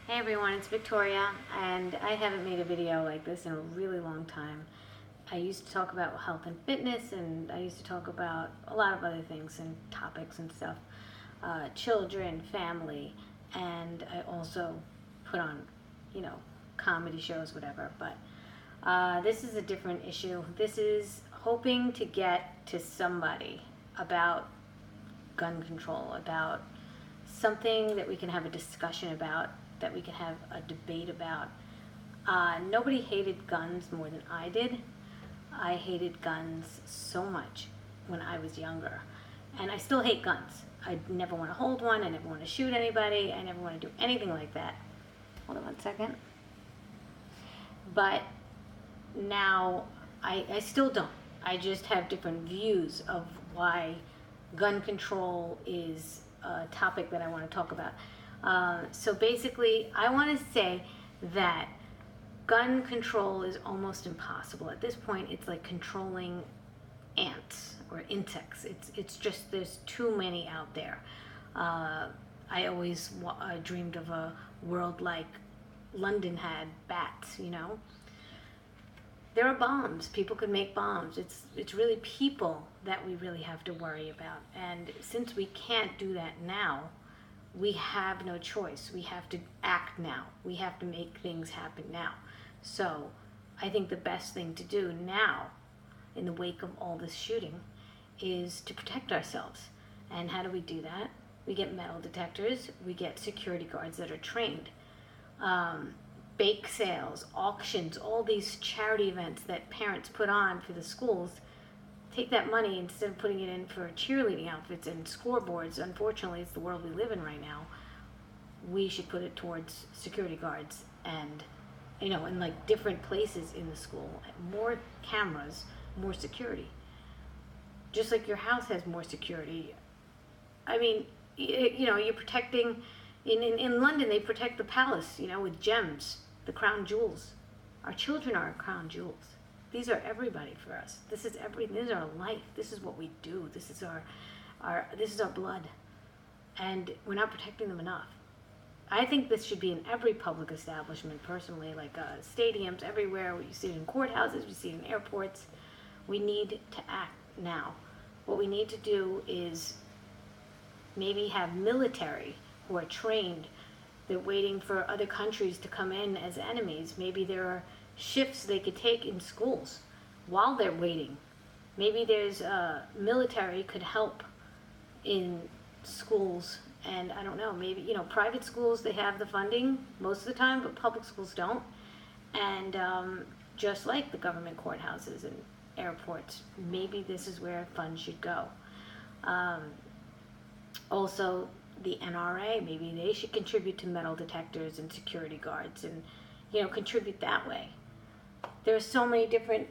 Hey everyone, it's Victoria, and I haven't made a video like this in a really long time. I used to talk about health and fitness, and I used to talk about a lot of other things and topics and stuff, children, family, and I also put on, you know, comedy shows, whatever. But this is a different issue. This is hoping to get to somebody about gun control, about something that we can have a discussion about, that we can have a debate about. Nobody hated guns more than I did. I hated guns so much when I was younger. And I still hate guns. I never want to hold one. I never want to shoot anybody. I never want to do anything like that. Hold on one second. But now I still don't. I just have different views of why gun control is a topic that I want to talk about. So basically, I want to say that gun control is almost impossible. At this point, it's like controlling ants or insects. It's just there's too many out there. I always dreamed of a world like London had bats, you know. There are bombs. People could make bombs. It's really people that we really have to worry about. And since we can't do that now, we have no choice. We have to act now. We have to make things happen now. So I think the best thing to do now, in the wake of all this shooting, is to protect ourselves. And how do we do that? We get metal detectors. We get security guards that are trained. Bake sales, auctions, all these charity events that parents put on for the schools. Take that money, instead of putting it in for cheerleading outfits and scoreboards, unfortunately it's the world we live in right now, we should put it towards security guards and, you know, in like different places in the school. More cameras, more security. Just like your house has more security. I mean, you know, you're protecting, in London they protect the palace, you know, with gems, the crown jewels. Our children are our crown jewels. These are everybody for us. This is everything. This is our life. This is what we do. This is our blood. And we're not protecting them enough. I think this should be in every public establishment, personally, like stadiums, everywhere. You see it in courthouses, you see it in airports. We need to act now. What we need to do is maybe have military who are trained. They're waiting for other countries to come in as enemies. Maybe there are shifts they could take in schools while they're waiting. Maybe there's military could help in schools, and I don't know, maybe, you know, private schools, they have the funding most of the time, but public schools don't. And just like the government courthouses and airports, maybe this is where funds should go. Also, the NRA, maybe they should contribute to metal detectors and security guards and, you know, contribute that way. There are so many different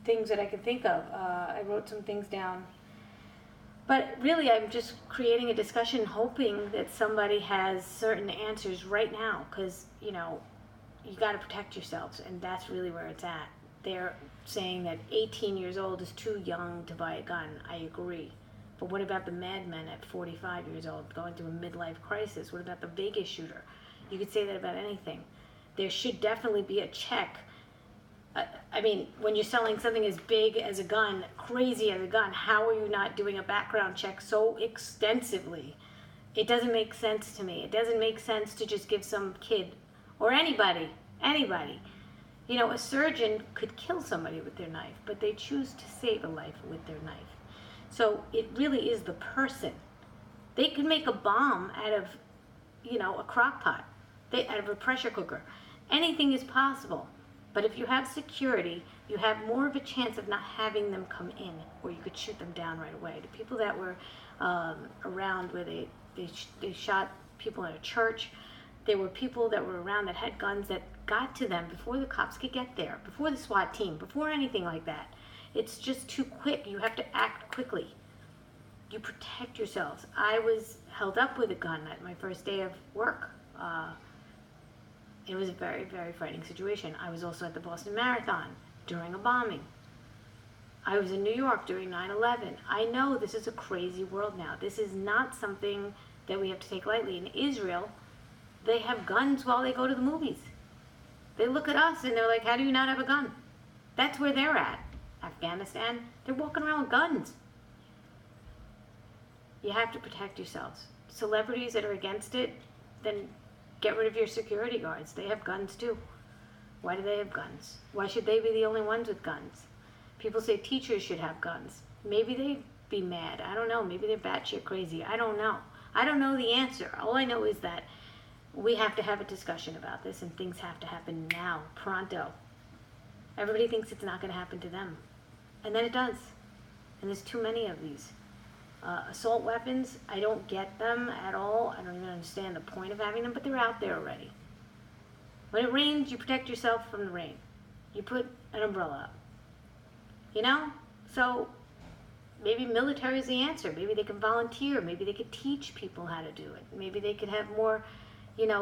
things that I can think of. I wrote some things down. But really, I'm just creating a discussion, hoping that somebody has certain answers right now, because, you know, you got to protect yourselves, and that's really where it's at. They're saying that 18 years old is too young to buy a gun. I agree. But what about the madmen at 45 years old going through a midlife crisis? What about the Vegas shooter? You could say that about anything. There should definitely be a check. I mean, when you're selling something as big as a gun, crazy as a gun, how are you not doing a background check so extensively? It doesn't make sense to me. It doesn't make sense to just give some kid, or anybody, you know, a surgeon could kill somebody with their knife, but they choose to save a life with their knife. So it really is the person. They could make a bomb out of, you know, a crock pot, out of a pressure cooker. Anything is possible. But if you have security, you have more of a chance of not having them come in, or you could shoot them down right away. The people that were around where they shot people in a church, there were people that were around that had guns that got to them before the cops could get there, before the SWAT team, before anything like that. It's just too quick. You have to act quickly. You protect yourselves. I was held up with a gun at my first day of work. It was a very, very frightening situation. I was also at the Boston Marathon during a bombing. I was in New York during 9/11. I know this is a crazy world now. This is not something that we have to take lightly. In Israel, They have guns while they go to the movies. They look at us and they're like, how do you not have a gun? That's where they're at. Afghanistan, they're walking around with guns. You have to protect yourselves. Celebrities that are against it, then get rid of your security guards. They have guns too. Why do they have guns? Why should they be the only ones with guns? People say teachers should have guns. Maybe they'd be mad. I don't know. Maybe they're batshit crazy. I don't know. I don't know the answer. All I know is that we have to have a discussion about this, and things have to happen now, pronto. Everybody thinks it's not going to happen to them. And then it does. And there's too many of these. Assault weapons, I don't get them at all. I don't even understand the point of having them, but they're out there already. When it rains, you protect yourself from the rain. You put an umbrella up. You know? So maybe military is the answer. Maybe they can volunteer. Maybe they could teach people how to do it. Maybe they could have more,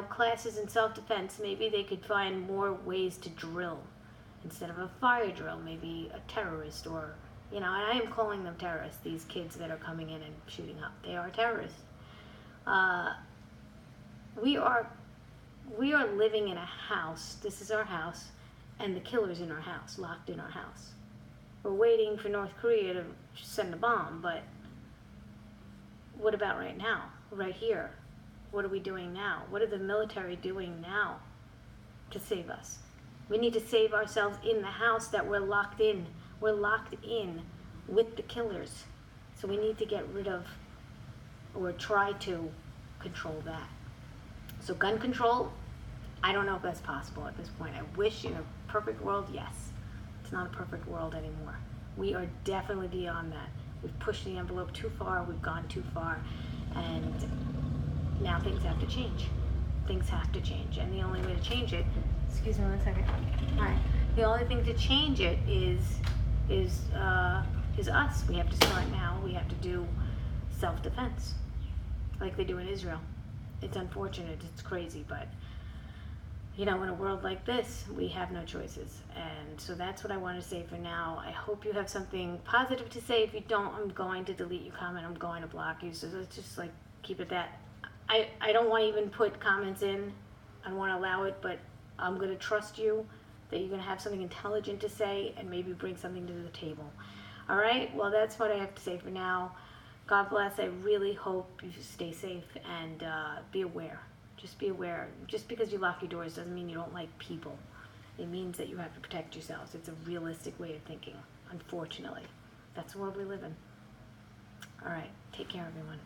classes in self-defense. Maybe they could find more ways to drill. Instead of a fire drill, maybe a terrorist or, and I am calling them terrorists, these kids that are coming in and shooting up. They are terrorists. We are living in a house. This is our house, and the killer's in our house, locked in our house. We're waiting for North Korea to send a bomb, but what about right now? Right here? What are we doing now? What are the military doing now to save us? We need to save ourselves in the house that we're locked in. We're locked in with the killers. So we need to get rid of, or try to control that. So gun control, I don't know if that's possible at this point. I wish in a perfect world, yes. It's not a perfect world anymore. We are definitely beyond that. We've pushed the envelope too far, we've gone too far, and now things have to change. Things have to change, and the only way to change it, excuse me 1 second. All right. The only thing to change it is us. We have to start now. We have to do self-defense, like they do in Israel. It's unfortunate. It's crazy, but in a world like this, we have no choices. And so that's what I want to say for now. I hope you have something positive to say. If you don't, I'm going to delete your comment. I'm going to block you. So let's just keep it that. I don't want to even put comments in. I don't want to allow it, but I'm going to trust you that you're going to have something intelligent to say and maybe bring something to the table. All right? Well, that's what I have to say for now. God bless. I really hope you stay safe and be aware. Just be aware. Just because you lock your doors doesn't mean you don't like people. It means that you have to protect yourselves. It's a realistic way of thinking, unfortunately. That's the world we live in. All right. Take care, everyone.